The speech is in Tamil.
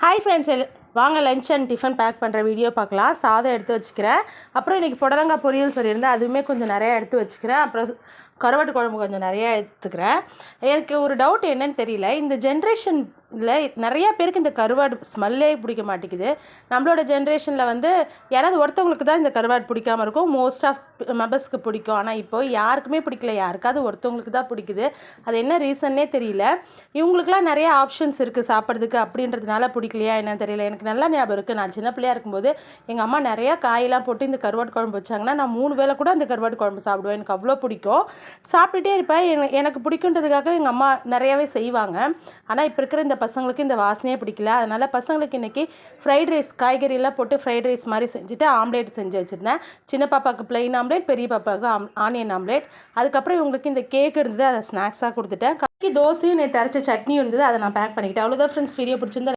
ஹாய் ஃப்ரெண்ட்ஸ், வாங்க லஞ்ச் அண்ட் டிஃபன் பேக் பண்ணுற வீடியோ பார்க்கலாம். சாதம் எடுத்து வச்சுக்கிறேன். அப்புறம் இன்றைக்கி புடலங்காய் பொரியல் சொல்லியிருந்தேன், அதுவுமே கொஞ்சம் நிறையா எடுத்து வச்சுக்கிறேன். அப்புறம் கருவாட்டு குழம்பு கொஞ்சம் நிறையா எடுத்துக்கிறேன். எனக்கு ஒரு டவுட் என்னன்னு தெரியல, இந்த ஜென்ரேஷனில் நிறையா பேருக்கு இந்த கருவாடு ஸ்மெல்லே பிடிக்க மாட்டேங்குது. நம்மளோட ஜென்ரேஷனில் வந்து யாராவது ஒருத்தவங்களுக்கு தான் இந்த கருவாடு பிடிக்காமல் இருக்கும், மோஸ்ட் ஆஃப் மெம்பர்ஸ்க்கு பிடிக்கும். ஆனால் இப்போ யாருக்குமே பிடிக்கல, யாருக்காவது ஒருத்தவங்களுக்கு தான் பிடிக்குது. அது என்ன ரீசன்னே தெரியல. இவங்களுக்குலாம் நிறைய ஆப்ஷன்ஸ் இருக்குது சாப்பிட்றதுக்கு, அப்படின்றதுனால பிடிக்கலையா என்னன்னு தெரியல. எனக்கு நல்லா ஞாபகம் இருக்குது, நான் சின்ன பிள்ளையாக இருக்கும்போது எங்கள் அம்மா நிறையா காயெல்லாம் போட்டு இந்த கருவாட்டு குழம்பு வச்சாங்கன்னா நான் 3 வேளை கூட அந்த கருவாட்டு குழம்பு சாப்பிடுவேன். எனக்கு அவ்வளோ பிடிக்கும், சாப்பிட்டுட்டே இருப்பேன். எனக்கு பிடிக்குன்றதுக்காக எங்கள் அம்மா நிறையாவே செய்வாங்க. ஆனால் இப்போ இருக்கிற இந்த பசங்களுக்கு இந்த வாசனையே பிடிக்கல. அதனால் பசங்களுக்கு இன்றைக்கி ஃப்ரைட் ரைஸ், காய்கறியெல்லாம் போட்டு ஃப்ரைட் ரைஸ் மாதிரி செஞ்சுட்டு ஆம்லேட் செஞ்சு வச்சுருந்தேன். சின்ன பாப்பாவுக்கு ப்ளைன் ஆம்லேட், பெரிய பாப்பாவுக்கு ஆனியன் ஆம்லேட். அதுக்கப்புறம் இவங்களுக்கு இந்த கேக் இருந்தது, அதை ஸ்நாக்ஸாக கொடுத்துட்டேன். தோசையும் நேற்று அரைச்ச சட்னியும் இருந்தது, அதை நான் பேக் பண்ணிக்கிட்டேன். அவ்வளோதான் ஃப்ரெண்ட்ஸ். வீடியோ பிடிச்சிருந்தா